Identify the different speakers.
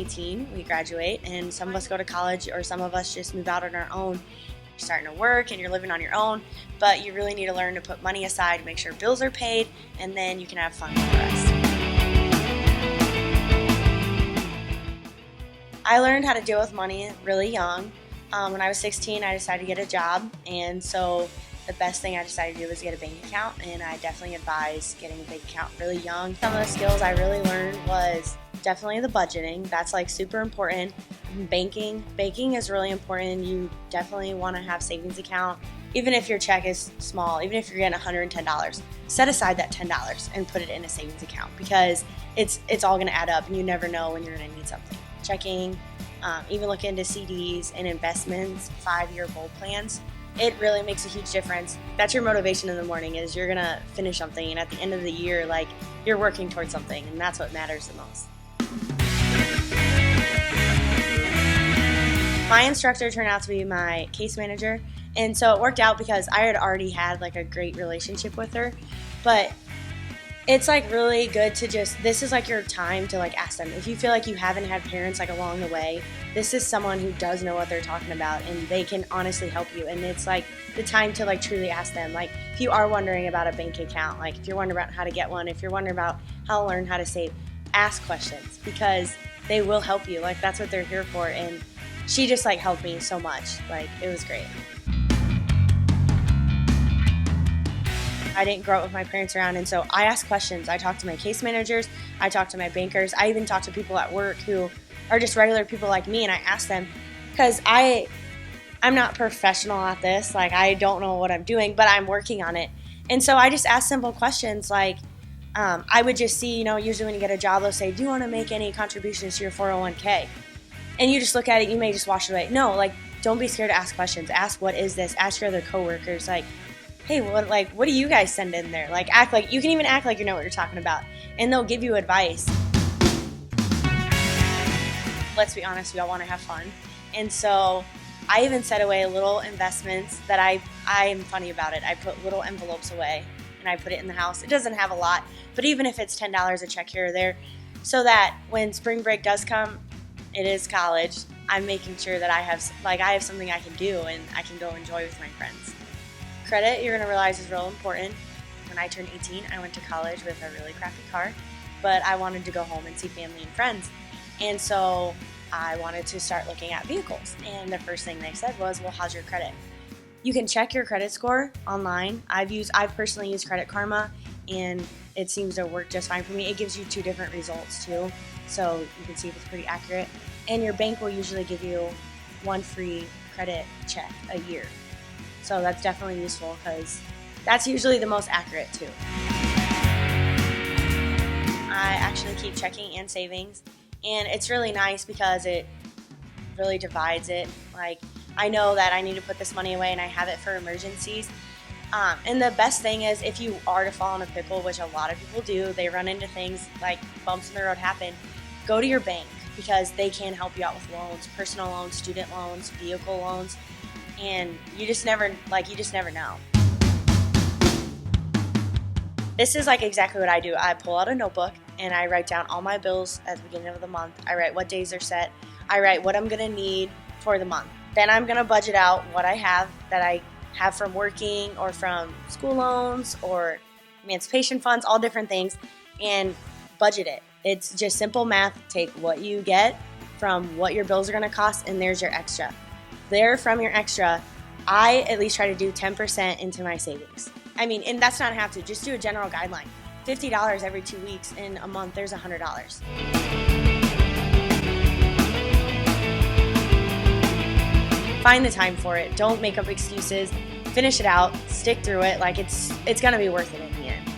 Speaker 1: 18, we graduate, and some of us go to college or some of us just move out on our own. You're starting to work and you're living on your own, but you really need to learn to put money aside, make sure bills are paid, and then you can have fun with the rest. I learned how to deal with money really young. When I was 16, I decided to get a job, and so the best thing I decided to do was get a bank account, and I definitely advise getting a bank account really young. Some of the skills I really learned was definitely the budgeting. That's like super important. Banking is really important. You definitely want to have savings account. Even if your check is small, even if you're getting $110, set aside that $10 and put it in a savings account, because it's all going to add up and you never know when you're going to need something. Checking, even look into CDs and investments, 5-year goal plans. It really makes a huge difference. That's your motivation in the morning, is you're gonna finish something, and at the end of the year, like, you're working towards something, and that's what matters the most. My instructor turned out to be my case manager, and so it worked out because I had already had like a great relationship with her, but it's like really good to this is like your time to like ask them. If you feel like you haven't had parents like along the way, this is someone who does know what they're talking about, and they can honestly help you. And it's like the time to like truly ask them. Like if you are wondering about a bank account, like if you're wondering about how to get one, if you're wondering about how to learn how to save, ask questions, because they will help you. Like that's what they're here for. And she just like helped me so much. Like it was great. I didn't grow up with my parents around, and so I ask questions. I talk to my case managers, I talk to my bankers, I even talk to people at work who are just regular people like me, and I ask them, because I'm not professional at this. Like I don't know what I'm doing, but I'm working on it. And so I just ask simple questions like, I would just see, usually when you get a job, they'll say, do you want to make any contributions to your 401k? And you just look at it, you may just wash it away. No, like don't be scared to ask questions. Ask, what is this? Ask your other coworkers, like, hey, what do you guys send in there? Like, you can even act like you know what you're talking about, and they'll give you advice. Let's be honest, we all want to have fun. And so I even set away little investments that I'm funny about it. I put little envelopes away, and I put it in the house. It doesn't have a lot, but even if it's $10 a check here or there, so that when spring break does come, it is college, I'm making sure that I have something I can do and I can go enjoy with my friends. Credit, you're going to realize, is real important. When I turned 18, I went to college with a really crappy car, but I wanted to go home and see family and friends. And so I wanted to start looking at vehicles. And the first thing they said was, well, how's your credit? You can check your credit score online. I've personally used Credit Karma, and it seems to work just fine for me. It gives you 2 different results too, so you can see if it's pretty accurate. And your bank will usually give you 1 free credit check a year. So that's definitely useful, because that's usually the most accurate too. I actually keep checking and savings, and it's really nice because it really divides it. Like I know that I need to put this money away and I have it for emergencies. And the best thing is, if you are to fall in a pickle, which a lot of people do, they run into things like bumps in the road happen, go to your bank, because they can help you out with loans, personal loans, student loans, vehicle loans. And you just never know. This is like exactly what I do. I pull out a notebook and I write down all my bills at the beginning of the month. I write what days are set. I write what I'm going to need for the month. Then I'm going to budget out what I have from working or from school loans or emancipation funds, all different things, and budget it. It's just simple math. Take what you get from what your bills are going to cost, and there's your extra. There, from your extra, I at least try to do 10% into my savings. I mean, and that's not have to, just do a general guideline. $50 every 2 weeks, in a month there's $100. Find the time for it. Don't make up excuses. Finish it out. Stick through it. Like it's gonna be worth it in the end.